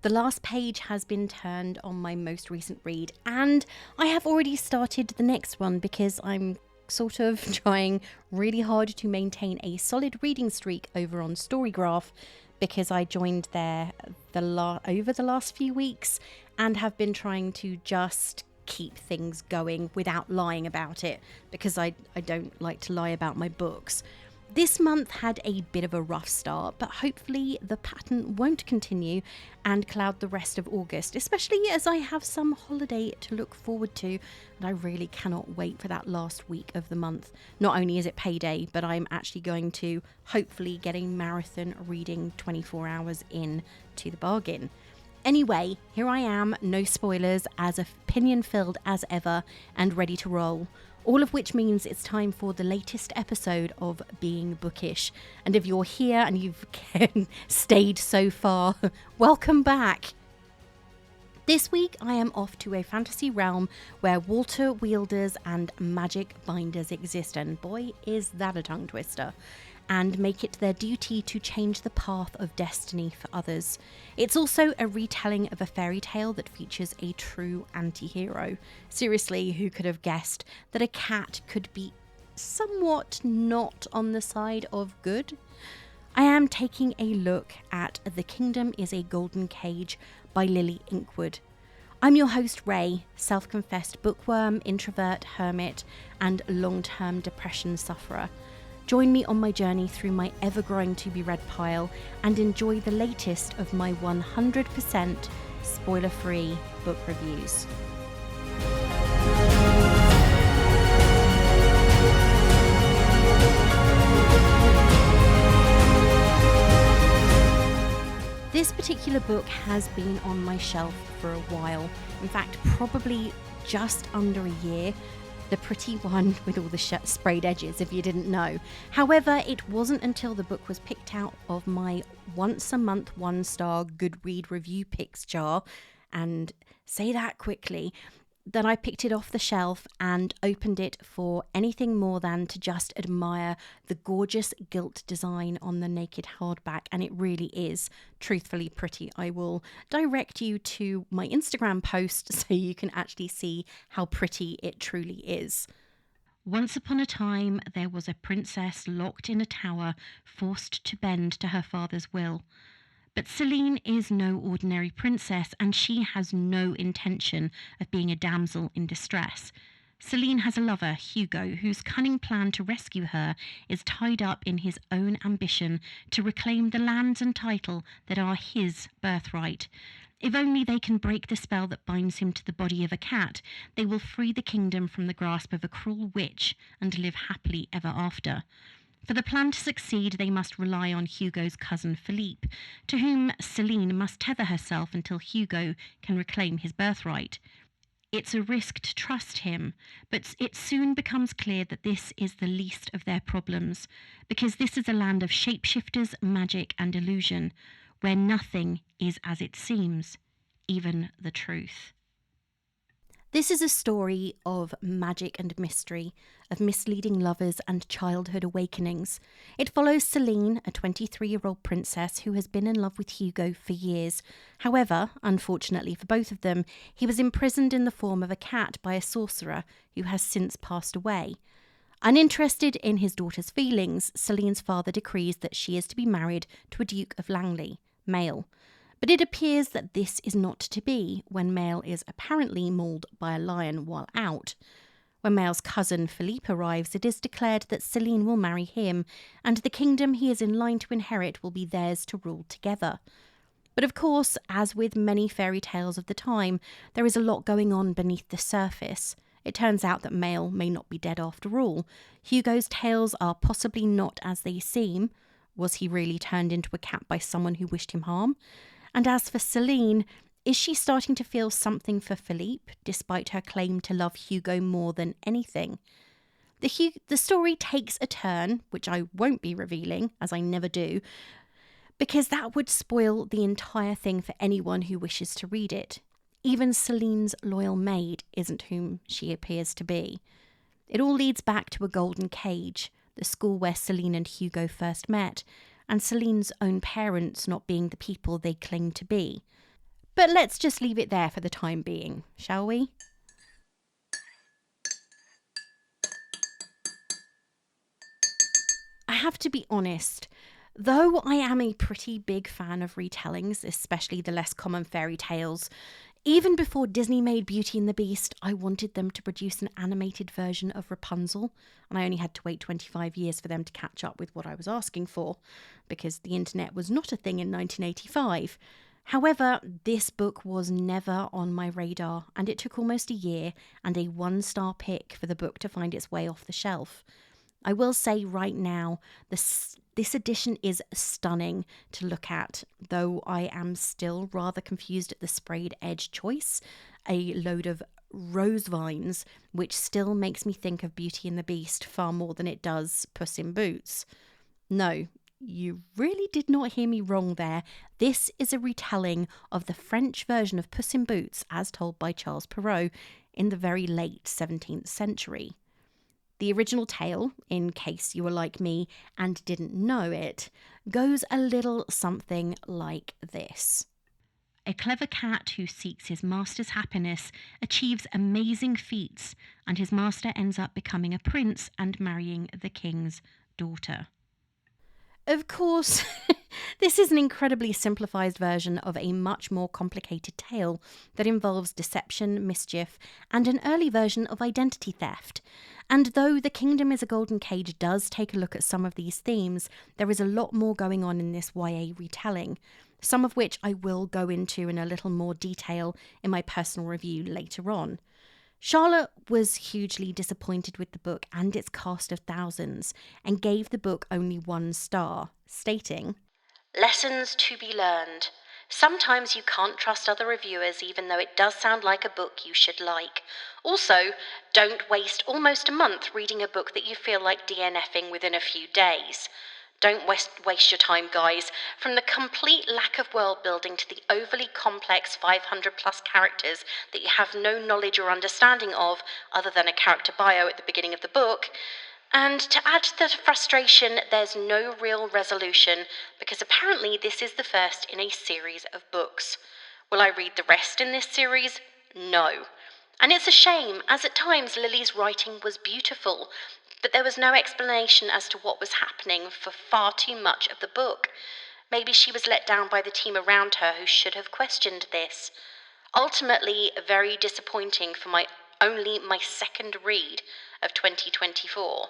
The last page has been turned on my most recent read, and I have already started the next one because I'm sort of trying really hard to maintain a solid reading streak over on Storygraph, because I joined there over the last few weeks and have been trying to just keep things going without lying about it, because I don't like to lie about my books. This month had a bit of a rough start, but hopefully the pattern won't continue and cloud the rest of August, especially as I have some holiday to look forward to, and I really cannot wait for that last week of the month. Not only is it payday, but I'm actually going to hopefully get a marathon reading 24 hours in to the bargain. Anyway, here I am, no spoilers, as opinion-filled as ever, and ready to roll. All of which means it's time for the latest episode of Being Bookish. And if you're here and you've stayed so far, welcome back. This week I am off to a fantasy realm where water wielders and magic binders exist, and boy is that a tongue twister, and make it their duty to change the path of destiny for others. It's also a retelling of a fairy tale that features a true anti-hero. Seriously, who could have guessed that a cat could be somewhat not on the side of good? I am taking a look at The Kingdom is a Golden Cage by Lilly Inkwood. I'm your host, Ray, self-confessed bookworm, introvert, hermit, and long-term depression sufferer. Join me on my journey through my ever-growing to-be-read pile and enjoy the latest of my 100% spoiler-free book reviews. This particular book has been on my shelf for a while. In fact, probably just under a year. The pretty one with all the sprayed edges, if you didn't know. However, it wasn't until the book was picked out of my once a month 1-star Goodread review picks jar, and say that quickly, that I picked it off the shelf and opened it for anything more than to just admire the gorgeous gilt design on the naked hardback, and it really is truthfully pretty. I will direct you to my Instagram post so you can actually see how pretty it truly is. Once upon a time, there was a princess locked in a tower, forced to bend to her father's will. But Celine is no ordinary princess, and she has no intention of being a damsel in distress. Celine has a lover, Hugo, whose cunning plan to rescue her is tied up in his own ambition to reclaim the lands and title that are his birthright. If only they can break the spell that binds him to the body of a cat, they will free the kingdom from the grasp of a cruel witch and live happily ever after. For the plan to succeed, they must rely on Hugo's cousin Philippe, to whom Celine must tether herself until Hugo can reclaim his birthright. It's a risk to trust him, but it soon becomes clear that this is the least of their problems, because this is a land of shapeshifters, magic, and illusion, where nothing is as it seems, even the truth. This is a story of magic and mystery, of misleading lovers and childhood awakenings. It follows Celine, a 23-year-old princess who has been in love with Hugo for years. However, unfortunately for both of them, he was imprisoned in the form of a cat by a sorcerer who has since passed away. Uninterested in his daughter's feelings, Celine's father decrees that she is to be married to a Duke of Langley, male. But it appears that this is not to be when Male is apparently mauled by a lion while out. When Male's cousin Philippe arrives, it is declared that Celine will marry him, and the kingdom he is in line to inherit will be theirs to rule together. But of course, as with many fairy tales of the time, there is a lot going on beneath the surface. It turns out that Male may not be dead after all. Hugo's tales are possibly not as they seem. Was he really turned into a cat by someone who wished him harm? And as for Celine, is she starting to feel something for Philippe, despite her claim to love Hugo more than anything? The story takes a turn, which I won't be revealing, as I never do, because that would spoil the entire thing for anyone who wishes to read it. Even Celine's loyal maid isn't whom she appears to be. It all leads back to a golden cage, the school where Celine and Hugo first met, and Celine's own parents not being the people they claim to be. But let's just leave it there for the time being, shall we? I have to be honest, though I am a pretty big fan of retellings, especially the less common fairy tales, even before Disney made Beauty and the Beast, I wanted them to produce an animated version of Rapunzel, and I only had to wait 25 years for them to catch up with what I was asking for, because the internet was not a thing in 1985. However, this book was never on my radar, and it took almost a year and a 1-star pick for the book to find its way off the shelf. I will say right now, this edition is stunning to look at, though I am still rather confused at the sprayed edge choice, a load of rose vines, which still makes me think of Beauty and the Beast far more than it does Puss in Boots. No, you really did not hear me wrong there. This is a retelling of the French version of Puss in Boots as told by Charles Perrault in the very late 17th century. The original tale, in case you were like me and didn't know it, goes a little something like this. A clever cat who seeks his master's happiness achieves amazing feats, and his master ends up becoming a prince and marrying the king's daughter. Of course, this is an incredibly simplified version of a much more complicated tale that involves deception, mischief, and an early version of identity theft. And though The Kingdom is a Golden Cage does take a look at some of these themes, there is a lot more going on in this YA retelling, some of which I will go into in a little more detail in my personal review later on. Charlotte was hugely disappointed with the book and its cast of thousands, and gave the book only 1 star, stating, "Lessons to be learned. Sometimes you can't trust other reviewers even though it does sound like a book you should like. Also, don't waste almost a month reading a book that you feel like DNFing within a few days. Don't waste your time, guys. From the complete lack of world building to the overly complex 500 plus characters that you have no knowledge or understanding of other than a character bio at the beginning of the book. And to add to the frustration, there's no real resolution because apparently this is the first in a series of books. Will I read the rest in this series? No. And it's a shame, as at times Lily's writing was beautiful, but there was no explanation as to what was happening for far too much of the book. Maybe she was let down by the team around her who should have questioned this. Ultimately, very disappointing for my second read of 2024.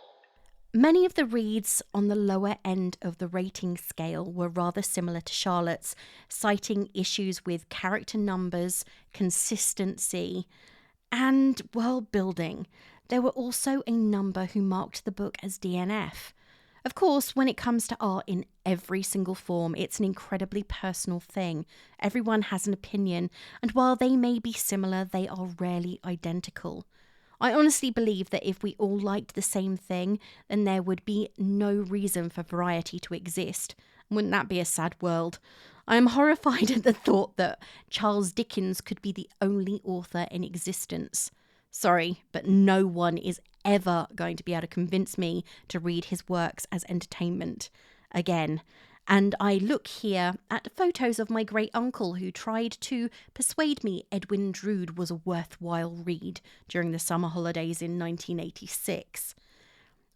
Many of the reads on the lower end of the rating scale were rather similar to Charlotte's, citing issues with character numbers, consistency, and world building. There were also a number who marked the book as DNF. Of course, when it comes to art in every single form, it's an incredibly personal thing. Everyone has an opinion, and while they may be similar, they are rarely identical. I honestly believe that if we all liked the same thing, then there would be no reason for variety to exist. Wouldn't that be a sad world? I am horrified at the thought that Charles Dickens could be the only author in existence. Sorry, but no one is ever going to be able to convince me to read his works as entertainment again. And I look here at photos of my great uncle who tried to persuade me Edwin Drood was a worthwhile read during the summer holidays in 1986.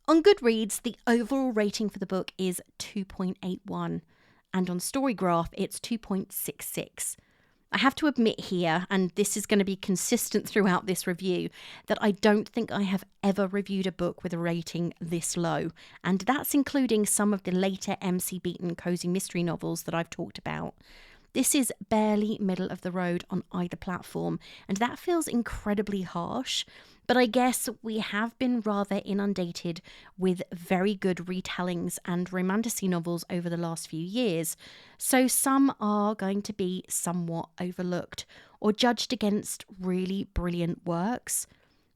On Goodreads, the overall rating for the book is 2.81, and on Storygraph, it's 2.66. I have to admit here, and this is going to be consistent throughout this review, that I don't think I have ever reviewed a book with a rating this low, and that's including some of the later MC Beaton cozy mystery novels that I've talked about. This is barely middle of the road on either platform, and that feels incredibly harsh. But I guess we have been rather inundated with very good retellings and romantasy novels over the last few years, so some are going to be somewhat overlooked or judged against really brilliant works.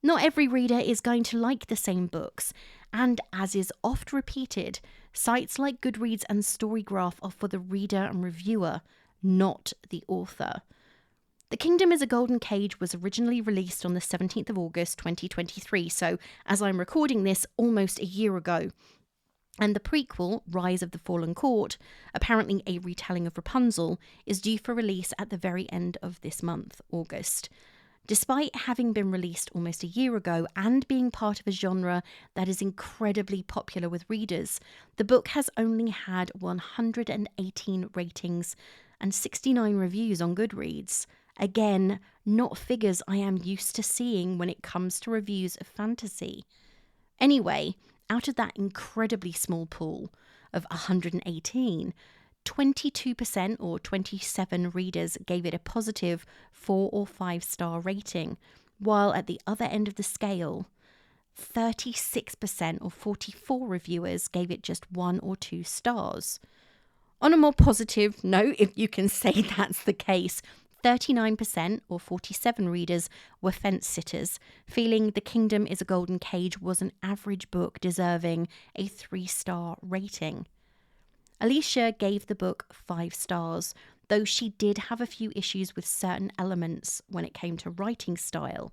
Not every reader is going to like the same books, and as is oft repeated, sites like Goodreads and Storygraph are for the reader and reviewer, not the author. The Kingdom is a Golden Cage was originally released on the 17th of August 2023, so as I'm recording this almost a year ago. And the prequel, Rise of the Fallen Court, apparently a retelling of Rapunzel, is due for release at the very end of this month, August. Despite having been released almost a year ago and being part of a genre that is incredibly popular with readers, the book has only had 118 ratings and 69 reviews on Goodreads. Again, not figures I am used to seeing when it comes to reviews of fantasy. Anyway, out of that incredibly small pool of 118, 22% or 27 readers gave it a positive 4 or 5 star rating, while at the other end of the scale, 36% or 44 reviewers gave it just 1 or 2 stars. On a more positive note, if you can say that's the case, 39% or 47 readers were fence sitters, feeling The Kingdom is a Golden Cage was an average book deserving a 3-star rating. Alicia gave the book 5 stars, though she did have a few issues with certain elements when it came to writing style.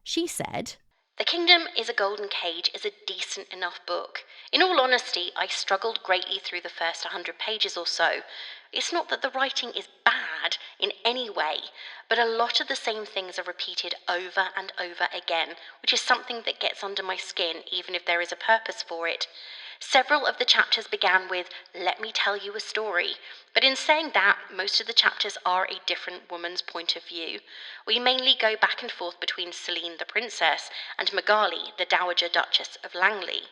She said, "The Kingdom is a Golden Cage is a decent enough book. In all honesty, I struggled greatly through the first 100 pages or so. It's not that the writing is bad in any way, but a lot of the same things are repeated over and over again, which is something that gets under my skin even if there is a purpose for it. Several of the chapters began with, 'Let me tell you a story,' but in saying that, most of the chapters are a different woman's point of view. We mainly go back and forth between Celine the princess and Magali, the Dowager Duchess of Langley.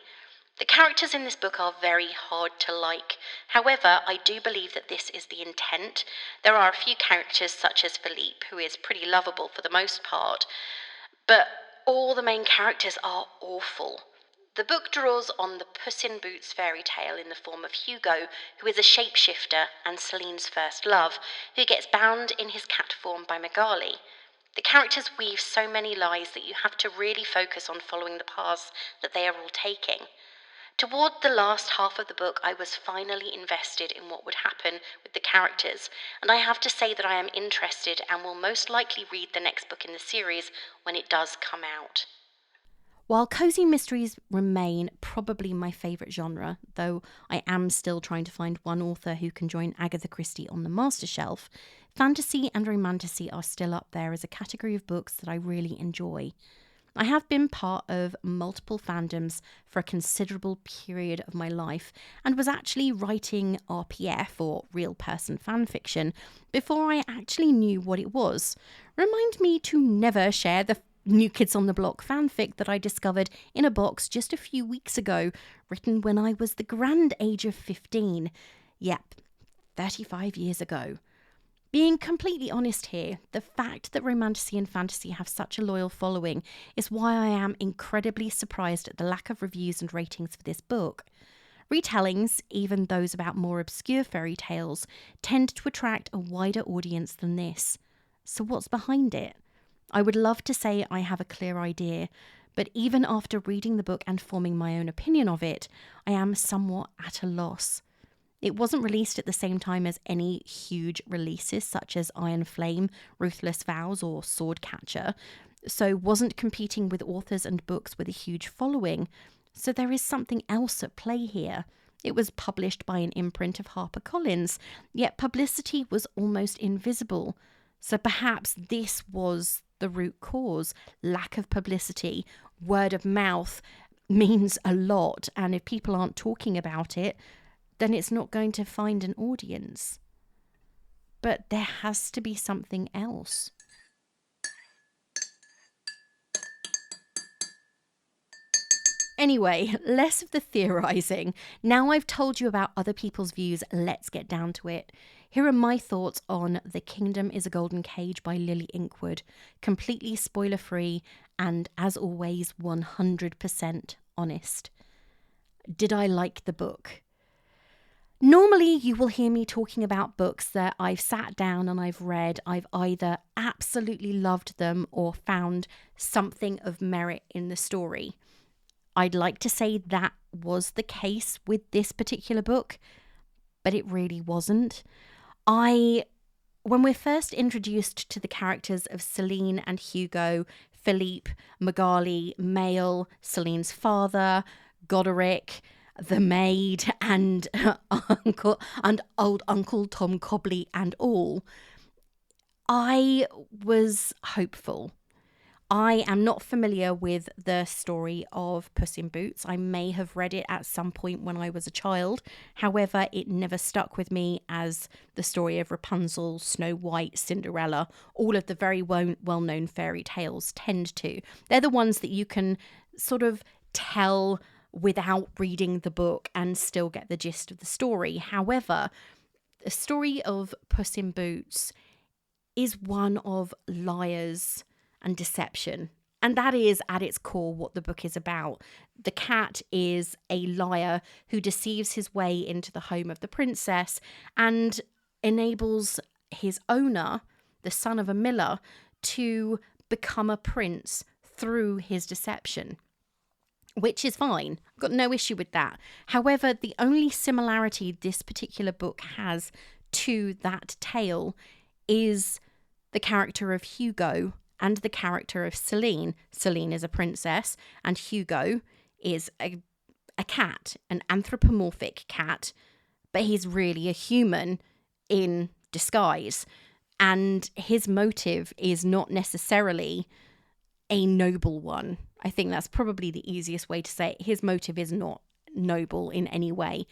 The characters in this book are very hard to like. However, I do believe that this is the intent. There are a few characters such as Philippe, who is pretty lovable for the most part, but all the main characters are awful. The book draws on the Puss in Boots fairy tale in the form of Hugo, who is a shapeshifter and Celine's first love, who gets bound in his cat form by Magali. The characters weave so many lies that you have to really focus on following the paths that they are all taking. Toward the last half of the book, I was finally invested in what would happen with the characters, and I have to say that I am interested and will most likely read the next book in the series when it does come out." While cozy mysteries remain probably my favourite genre, though I am still trying to find one author who can join Agatha Christie on the master shelf, fantasy and romantasy are still up there as a category of books that I really enjoy. I have been part of multiple fandoms for a considerable period of my life and was actually writing RPF, or real person fanfiction, before I actually knew what it was. Remind me to never share the New Kids on the Block fanfic that I discovered in a box just a few weeks ago, written when I was the grand age of 15. Yep, 35 years ago. Being completely honest here, the fact that romantasy and fantasy have such a loyal following is why I am incredibly surprised at the lack of reviews and ratings for this book. Retellings, even those about more obscure fairy tales, tend to attract a wider audience than this. So what's behind it? I would love to say I have a clear idea, but even after reading the book and forming my own opinion of it, I am somewhat at a loss. It wasn't released at the same time as any huge releases such as Iron Flame, Ruthless Vows, or Swordcatcher, so wasn't competing with authors and books with a huge following. So there is something else at play here. It was published by an imprint of HarperCollins, yet publicity was almost invisible. So perhaps this was the root cause. Lack of publicity, word of mouth means a lot, and if people aren't talking about it, then it's not going to find an audience. But there has to be something else. Anyway, less of the theorising. Now I've told you about other people's views, let's get down to it. Here are my thoughts on The Kingdom is a Golden Cage by Lilly Inkwood. Completely spoiler-free and, as always, 100% honest. Did I like the book? Normally, you will hear me talking about books that I've sat down and I've read. I've either absolutely loved them or found something of merit in the story. I'd like to say that was the case with this particular book, but it really wasn't. When we're first introduced to the characters of Celine and Hugo, Philippe, Magali, Mael, Celine's father, Goderic, the maid and old Uncle Tom Cobley and all, I was hopeful. I am not familiar with the story of Puss in Boots. I may have read it at some point when I was a child. However, it never stuck with me as the story of Rapunzel, Snow White, Cinderella, all of the very well-known fairy tales tend to. They're the ones that you can sort of tell without reading the book and still get the gist of the story. However, the story of Puss in Boots is one of liars and deception. And that is at its core what the book is about. The cat is a liar who deceives his way into the home of the princess and enables his owner, the son of a miller, to become a prince through his deception. Which is fine. I've got no issue with that. However, the only similarity this particular book has to that tale is the character of Hugo and the character of Celine. Celine is a princess and Hugo is a cat, an anthropomorphic cat, but he's really a human in disguise. And his motive is not necessarily a noble one. I think that's probably the easiest way to say it. His motive is not noble in any way.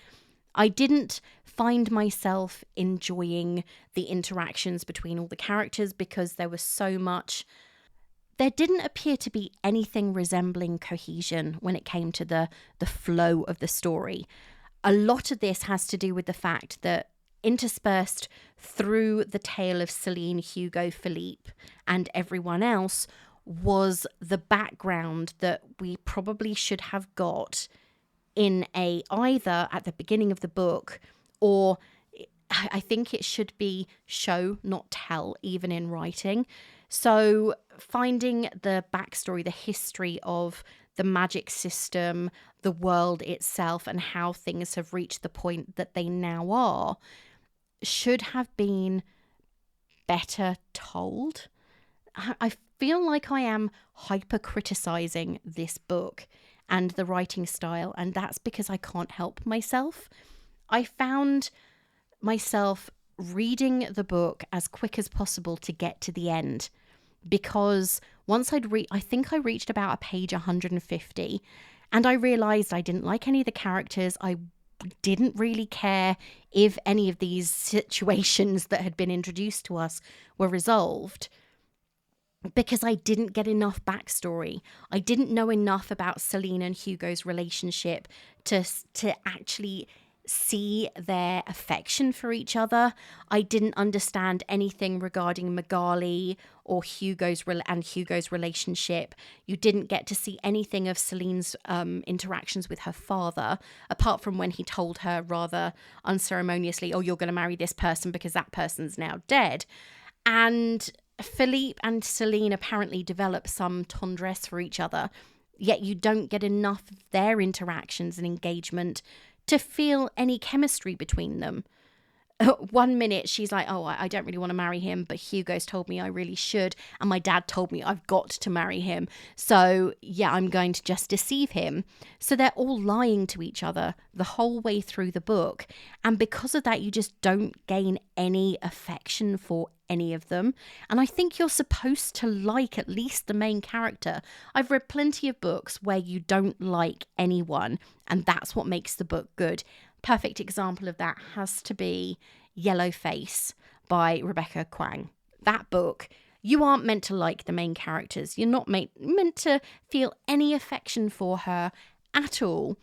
I didn't find myself enjoying the interactions between all the characters because there was so much. There didn't appear to be anything resembling cohesion when it came to the flow of the story. A lot of this has to do with the fact that interspersed through the tale of Celine, Hugo, Philippe, and everyone else was the background that we probably should have got in either at the beginning of the book, or I think it should be show, not tell, even in writing. So finding the backstory, the history of the magic system, the world itself, and how things have reached the point that they now are, should have been better told. I feel like I am hyper criticizing this book and the writing style, and that's because I can't help myself. I found myself reading the book as quick as possible to get to the end, because once I think I reached about a page 150, and I realized I didn't like any of the characters. I didn't really care if any of these situations that had been introduced to us were resolved, because I didn't get enough backstory. I didn't know enough about Celine and Hugo's relationship to actually see their affection for each other. I didn't understand anything regarding Magali or Hugo's relationship. You didn't get to see anything of Celine's interactions with her father, apart from when he told her rather unceremoniously, "Oh, you're going to marry this person because that person's now dead." And Philippe and Celine apparently develop some tendresse for each other, yet you don't get enough of their interactions and engagement to feel any chemistry between them. 1 minute she's like, "Oh, I don't really want to marry him, but Hugo's told me I really should, and my dad told me I've got to marry him, so yeah, I'm going to just deceive him." So they're all lying to each other the whole way through the book, and because of that you just don't gain any affection for any of them. And I think you're supposed to like at least the main character. I've read plenty of books where you don't like anyone, and that's what makes the book good. Perfect example of that has to be Yellow Face by Rebecca Kuang. That book, you aren't meant to like the main characters. You're not meant to feel any affection for her at all.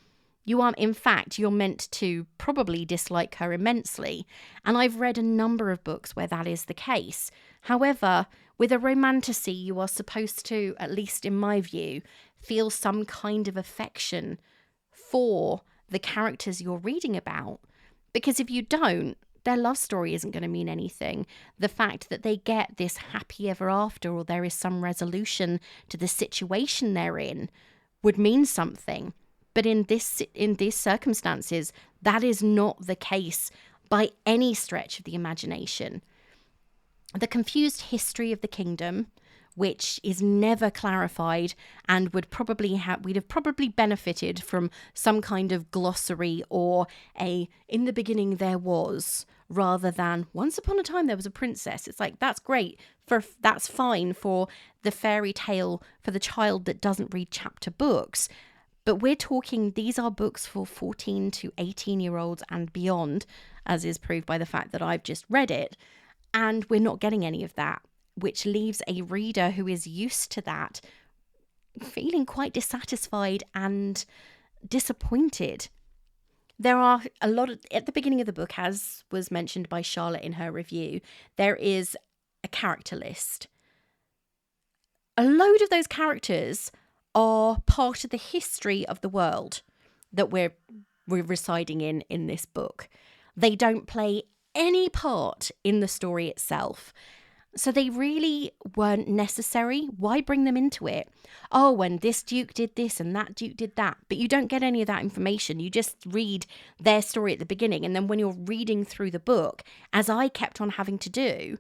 In fact, you're meant to probably dislike her immensely. And I've read a number of books where that is the case. However, with a romantasy, you are supposed to, at least in my view, feel some kind of affection for the characters you're reading about. Because if you don't, their love story isn't going to mean anything. The fact that they get this happy ever after, or there is some resolution to the situation they're in, would mean something. But in these circumstances, that is not the case by any stretch of the imagination. The confused history of the kingdom, which is never clarified, and we'd have probably benefited from some kind of glossary or in the beginning there was, rather than once upon a time there was a princess. It's like, that's great, that's fine for the fairy tale for the child that doesn't read chapter books. But we're talking, these are books for 14 to 18-year-olds and beyond, as is proved by the fact that I've just read it. And we're not getting any of that, which leaves a reader who is used to that feeling quite dissatisfied and disappointed. There are a lot of, at the beginning of the book, as was mentioned by Charlotte in her review, there is a character list. A load of those characters are part of the history of the world that we're residing in this book. They don't play any part in the story itself. So they really weren't necessary. Why bring them into it? Oh, and this duke did this and that duke did that. But you don't get any of that information. You just read their story at the beginning. And then when you're reading through the book, as I kept on having to do,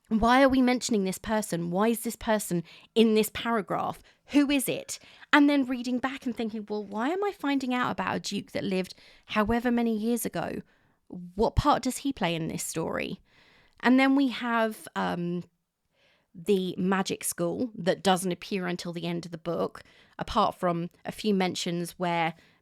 why are we mentioning this person? Why is this person in this paragraph? Who is it? And then reading back and thinking, well, why am I finding out about a duke that lived however many years ago? What part does he play in this story? And then we have the magic school that doesn't appear until the end of the book, apart from a few mentions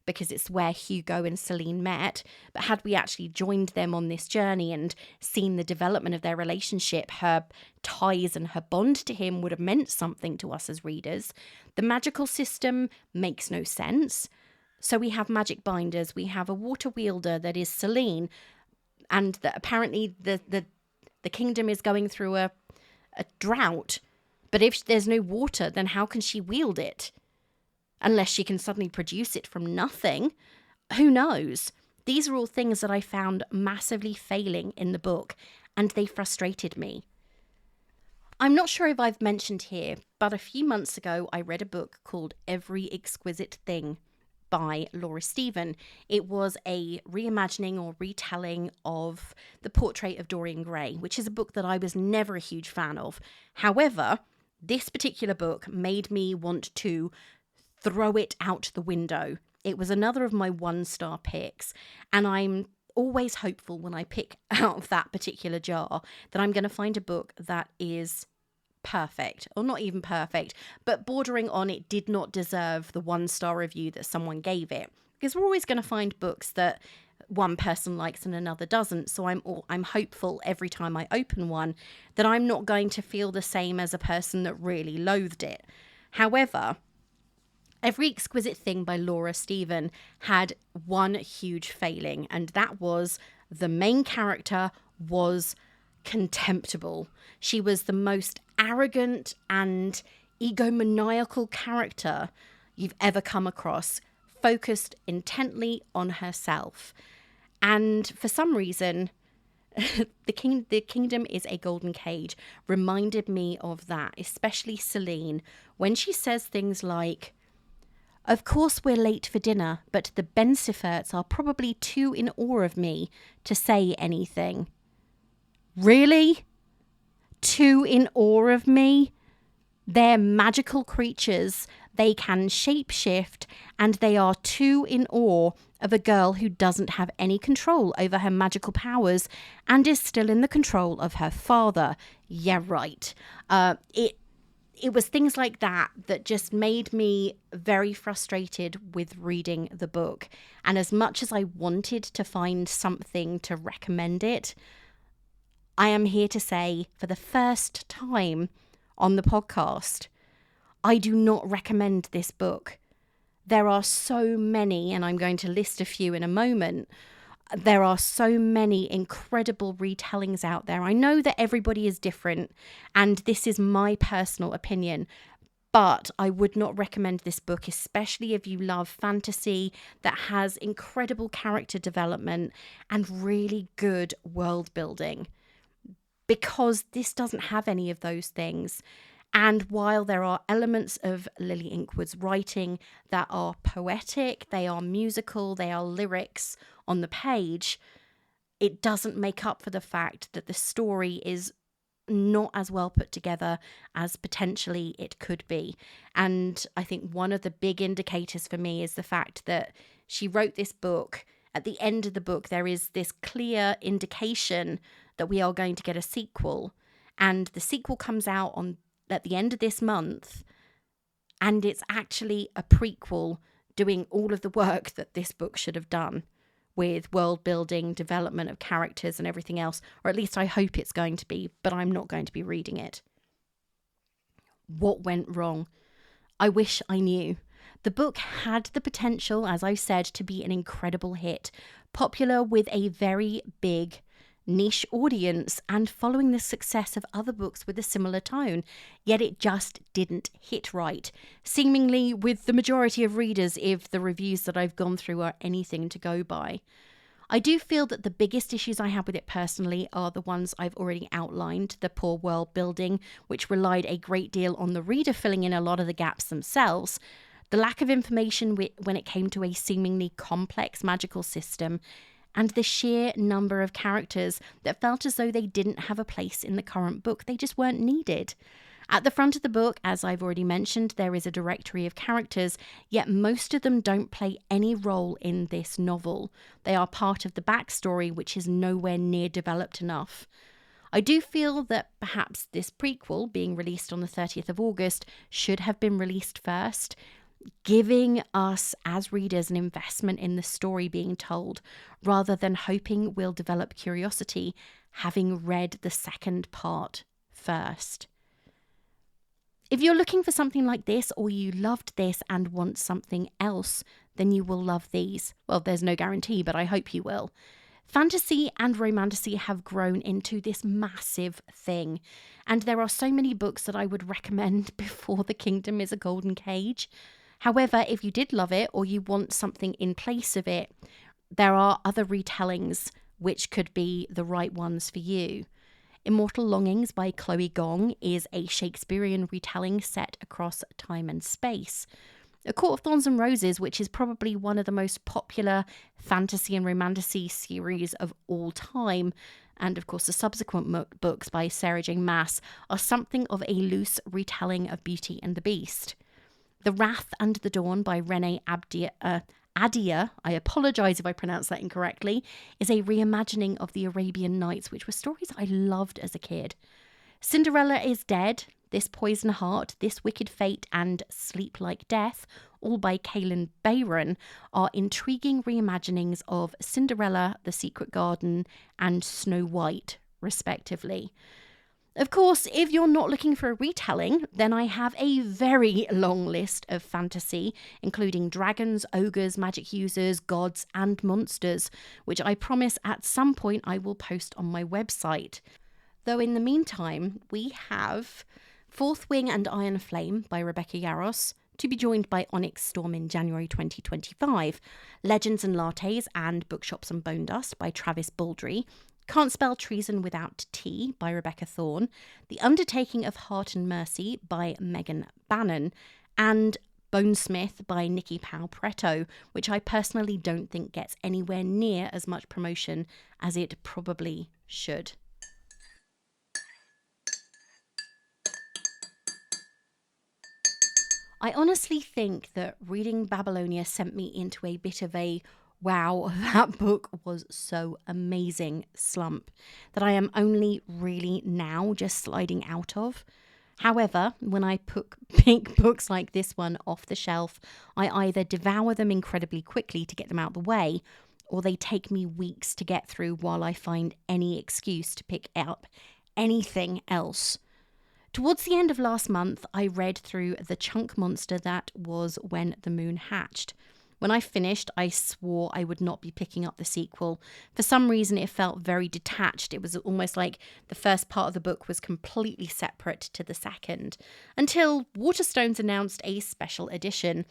because it's where Hugo and Celine met. But had we actually joined them on this journey and seen the development of their relationship, her ties and her bond to him would have meant something to us as readers. The magical system makes no sense. So we have magic binders, we have a water wielder that is Celine, and that apparently the kingdom is going through a drought. But if there's no water, then how can she wield it? Unless she can suddenly produce it from nothing. Who knows? These are all things that I found massively failing in the book, and they frustrated me. I'm not sure if I've mentioned here, but a few months ago I read a book called Every Exquisite Thing by Laura Stephen. It was a reimagining or retelling of The Portrait of Dorian Gray, which is a book that I was never a huge fan of. However, this particular book made me want to throw it out the window. It was another of my 1-star picks, and I'm always hopeful when I pick out of that particular jar that I'm going to find a book that is perfect, or not even perfect, but bordering on it did not deserve the 1-star review that someone gave it. Because we're always going to find books that one person likes and another doesn't. So I'm hopeful every time I open one that I'm not going to feel the same as a person that really loathed it. However, Every Exquisite Thing by Laura Stephen had one huge failing, and that was the main character was contemptible. She was the most arrogant and egomaniacal character you've ever come across, focused intently on herself. And for some reason, the kingdom is a golden cage reminded me of that, especially Celine, when she says things like, "Of course we're late for dinner, but the Bensiferts are probably too in awe of me to say anything." Really? Too in awe of me? They're magical creatures. They can shapeshift, and they are too in awe of a girl who doesn't have any control over her magical powers and is still in the control of her father. Yeah, right. It was things like that that just made me very frustrated with reading the book. And as much as I wanted to find something to recommend it, I am here to say for the first time on the podcast, I do not recommend this book. There are so many, and I'm going to list a few in a moment. There are so many incredible retellings out there. I know that everybody is different, and this is my personal opinion, but I would not recommend this book, especially if you love fantasy that has incredible character development and really good world building, because this doesn't have any of those things. And while there are elements of Lilly Inkwood's writing that are poetic, they are musical, they are lyrics on the page, it doesn't make up for the fact that the story is not as well put together as potentially it could be. And I think one of the big indicators for me is the fact that she wrote this book. At the end of the book, there is this clear indication that we are going to get a sequel. And the sequel comes out at the end of this month. And it's actually a prequel doing all of the work that this book should have done, with world building, development of characters and everything else. Or at least I hope it's going to be, but I'm not going to be reading it. What went wrong? I wish I knew. The book had the potential, as I've said, to be an incredible hit, popular with a very big niche audience and following the success of other books with a similar tone, yet it just didn't hit right, seemingly with the majority of readers if the reviews that I've gone through are anything to go by. I do feel that the biggest issues I have with it personally are the ones I've already outlined, the poor world building, which relied a great deal on the reader filling in a lot of the gaps themselves, the lack of information when it came to a seemingly complex magical system, and the sheer number of characters that felt as though they didn't have a place in the current book. They just weren't needed. At the front of the book, as I've already mentioned, there is a directory of characters, yet most of them don't play any role in this novel. They are part of the backstory, which is nowhere near developed enough. I do feel that perhaps this prequel, being released on the 30th of August, should have been released first, giving us as readers an investment in the story being told, rather than hoping we'll develop curiosity having read the second part first. If you're looking for something like this, or you loved this and want something else, then you will love these. Well, there's no guarantee, but I hope you will. Fantasy and romantasy have grown into this massive thing, and there are so many books that I would recommend before the kingdom is a golden cage. However, if you did love it or you want something in place of it, there are other retellings which could be the right ones for you. Immortal Longings by Chloe Gong is a Shakespearean retelling set across time and space. A Court of Thorns and Roses, which is probably one of the most popular fantasy and romantasy series of all time, and of course the subsequent books by Sarah J. Maas, are something of a loose retelling of Beauty and the Beast. The Wrath and the Dawn by Renee Adia, I apologise if I pronounced that incorrectly, is a reimagining of the Arabian Nights, which were stories I loved as a kid. Cinderella is Dead, This Poison Heart, This Wicked Fate, and Sleep Like Death, all by Kalynn Baylon, are intriguing reimaginings of Cinderella, The Secret Garden, and Snow White, respectively. Of course, if you're not looking for a retelling, then I have a very long list of fantasy, including dragons, ogres, magic users, gods, and monsters, which I promise at some point I will post on my website. Though in the meantime, we have Fourth Wing and Iron Flame by Rebecca Yarros, to be joined by Onyx Storm in January 2025, Legends and Lattes and Bookshops and Bone Dust by Travis Baldry, Can't Spell Treason Without Tea by Rebecca Thorne, The Undertaking of Heart and Mercy by Megan Bannon, and Bonesmith by Nikki Powell-Preto, which I personally don't think gets anywhere near as much promotion as it probably should. I honestly think that reading Babylonia sent me into a bit of a wow, that book was so amazing slump that I am only really now just sliding out of. However, when I pick books like this one off the shelf, I either devour them incredibly quickly to get them out of the way, or they take me weeks to get through while I find any excuse to pick up anything else. Towards the end of last month, I read through the chunk monster that was When the Moon Hatched. When I finished, I swore I would not be picking up the sequel. For some reason, it felt very detached. It was almost like the first part of the book was completely separate to the second. Until Waterstones announced a special edition.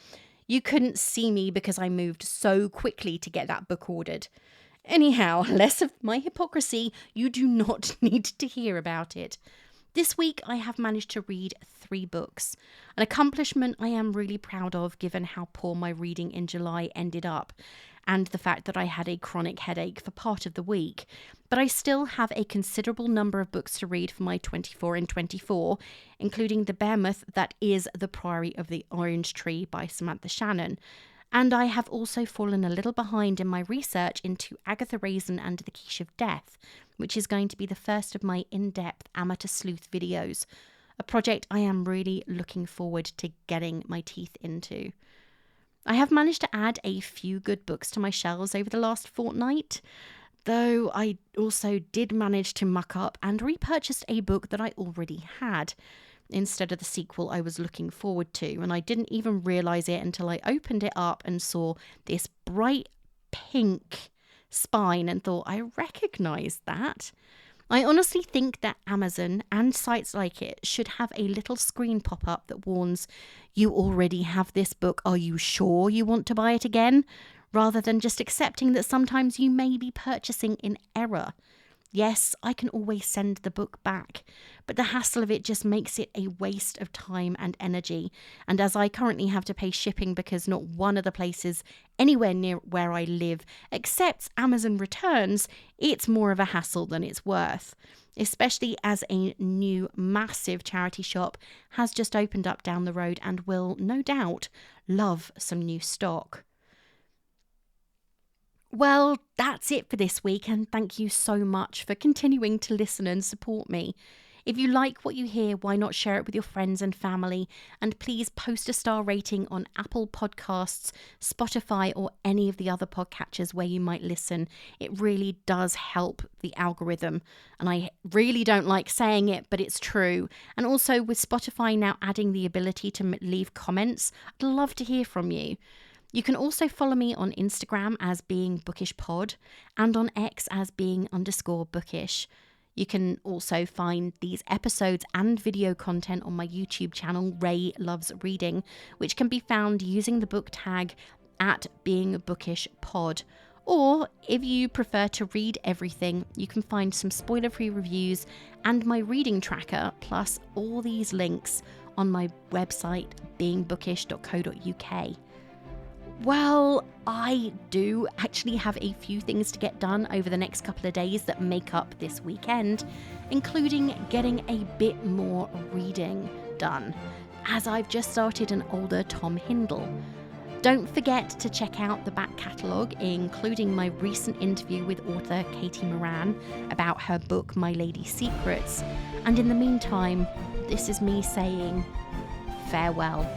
You couldn't see me because I moved so quickly to get that book ordered. Anyhow, less of my hypocrisy. You do not need to hear about it. This week, I have managed to read 3 books, an accomplishment I am really proud of given how poor my reading in July ended up. and the fact that I had a chronic headache for part of the week. But I still have a considerable number of books to read for my 24 in 24, including the behemoth that is The Priory of the Orange Tree by Samantha Shannon. And I have also fallen a little behind in my research into Agatha Raisin and the Quiche of Death, which is going to be the first of my in-depth amateur sleuth videos, a project I am really looking forward to getting my teeth into. I have managed to add a few good books to my shelves over the last fortnight, though I also did manage to muck up and repurchased a book that I already had, instead of the sequel I was looking forward to, and I didn't even realise it until I opened it up and saw this bright pink spine and thought, I recognise that. I honestly think that Amazon and sites like it should have a little screen pop up that warns, you already have this book, are you sure you want to buy it again? Rather than just accepting that sometimes you may be purchasing in error. Yes, I can always send the book back, but the hassle of it just makes it a waste of time and energy. And as I currently have to pay shipping because not one of the places anywhere near where I live accepts Amazon returns, it's more of a hassle than it's worth. Especially as a new massive charity shop has just opened up down the road and will, no doubt, love some new stock. Well, that's it for this week, and thank you so much for continuing to listen and support me. If you like what you hear, why not share it with your friends and family? And please post a star rating on Apple Podcasts, Spotify, or any of the other podcatchers where you might listen. It really does help the algorithm. And I really don't like saying it, but it's true. And also with Spotify now adding the ability to leave comments, I'd love to hear from you. You can also follow me on Instagram as beingbookishpod and on X as being_bookish. You can also find these episodes and video content on my YouTube channel, Ray Loves Reading, which can be found using the book tag at beingbookishpod. Or if you prefer to read everything, you can find some spoiler-free reviews and my reading tracker, plus all these links on my website, beingbookish.co.uk. Well, I do actually have a few things to get done over the next couple of days that make up this weekend, including getting a bit more reading done, as I've just started an older Tom Hindle. Don't forget to check out the back catalogue, including my recent interview with author Katie Moran about her book My Lady's Secrets. And in the meantime, this is me saying farewell.